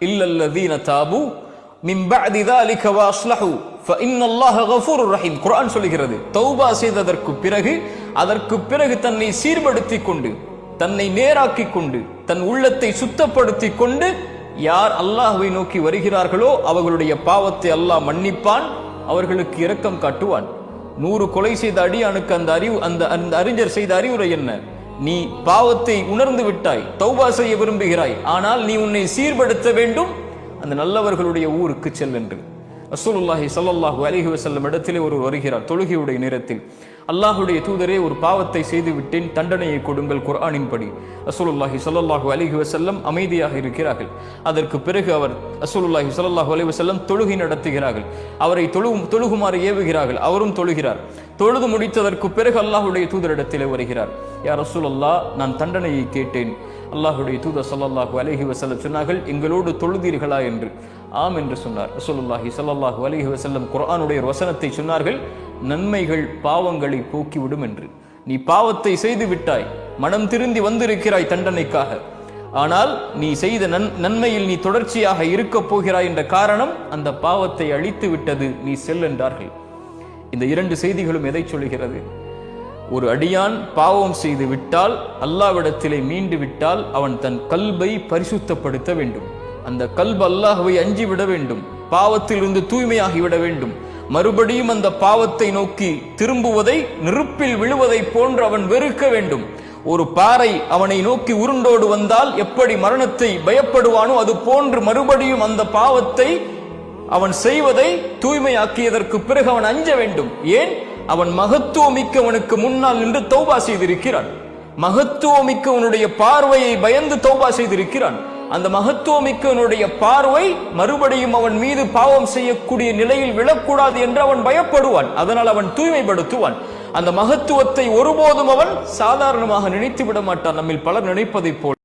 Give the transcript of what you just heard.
இல்லல்லதீன தாபு மின் பஅதி ذلك واصلحوا فإن الله غفور رحيم. குர்ஆன் சொல்கிறது, தௌபா செய்ததற்கு பிறகு அதற்கு பிறகு தன்னை சீர்படுத்திக் கொண்டு தன்னை நேராக்கிக் கொண்டு தன் உள்ளத்தை சுத்தப்படுத்திக் கொண்டு யார் அல்லாஹ்வை நோக்கி வருகிறார்களோ அவர்களுடைய பாவத்தை அல்லாஹ் மன்னிப்பான், அவர்களுக்கு இரக்கம் காட்டுவான். 100 கொலை செய்த அடியானுக்கு அந்த அறிஞர் செய்த அறிவுரை என்ன? நீ பாவத்தை உணர்ந்து விட்டாய், தௌபா செய்ய விரும்புகிறாய், ஆனால் நீ உன்னை சீர்படுத்த வேண்டும், அந்த நல்லவர்களுடைய ஊருக்கு செல் என்று. ரசூலுல்லாஹி ஸல்லல்லாஹு அலைஹி வஸல்லம் இடத்திலே ஒருவர் வருகிறார் தொழுகையுடைய நேரத்தில். அல்லாஹ்வுடைய தூதரே, ஒரு பாவத்தை செய்து விட்டேன், தண்டனையை கொடுங்கள் குர்ஆனின் படி. ரசூலுல்லாஹி ஸல்லல்லாஹு அலைஹி வஸல்லம் அமைதியாக இருக்கிறார்கள். அதற்கு பிறகு அவர் ரசூலுல்லாஹி ஸல்லல்லாஹு அலைஹி வஸல்லம் தொழுகை நடத்துகிறார்கள். அவரை தொழுகுமாறு ஏவுகிறார்கள். அவரும் தொழுகிறார். தொழுது முடித்ததற்கு பிறகு அல்லாஹ்வுடைய தூதரிடத்திலே வருகிறார். யா ரசூலல்லாஹ், நான் தண்டனையை கேட்டேன். அல்லாஹ்வுடைய தூதர் ஸல்லல்லாஹு அலைஹி வஸல்லம் சொன்னார்கள், எங்களோடு தொழுதீர்களா என்று. ஆம் என்று சொன்னார். ரசூலுல்லாஹி ஸல்லல்லாஹு அலைஹி வஸல்லம் குர்ஆனுடைய வசனத்தை சொன்னார்கள், நன்மைகள் பாவங்களை போக்கிவிடும் என்று. நீ பாவத்தை செய்து விட்டாய், மனம் திருந்தி வந்திருக்கிறாய் தண்டனைக்காக, ஆனால் நீ செய்த நன்மையில் நீ தொடர்ச்சியாக இருக்க போகிறாய் என்ற காரணம் அந்த பாவத்தை அழித்து விட்டது, நீ செல் என்றார்கள். இந்த 2 செய்திகளும் எதை சொல்கிறது? ஒரு அடியான் பாவம் செய்து விட்டால், அல்லாஹ்விடத்திலே மீண்டு விட்டால், அவன் தன் கல்பை பரிசுத்தப்படுத்த வேண்டும். அந்த கல்பு அல்லாஹ்வை அஞ்சி விட வேண்டும், பாவத்திலிருந்து தூய்மையாகி விட வேண்டும். மறுபடியும் அந்த பாவத்தை நோக்கி திரும்புவதை, நெருப்பில் விழுவதை போன்று அவன் வெறுக்க வேண்டும். ஒரு பாறை அவனை நோக்கி உருண்டோடு வந்தால் எப்படி மரணத்தை பயப்படுவானோ அது போன்று மறுபடியும் அந்த பாவத்தை அவன் செய்வதை தூய்மையாக்கியதற்கு பிறகு அவன் அஞ்ச வேண்டும். ஏன்? அவன் மகத்துவமிக்கவனுக்கு முன்னால் நின்று தௌபா செய்திருக்கிறான். மகத்துவமிக்கவனுடைய பார்வையை பயந்து தௌபா செய்திருக்கிறான். அந்த மகத்துவமிக்கவனுடைய பார்வை மறுபடியும் அவன் மீது பாவம் செய்யக்கூடிய நிலையில் விழக்கூடாது என்று அவன் பயப்படுவான். அதனால் அவன் தூய்மைப்படுத்துவான். அந்த மகத்துவத்தை ஒருபோதும் அவன் சாதாரணமாக நினைத்து விட மாட்டான், நம்மில் பலர் நினைப்பதை போல்.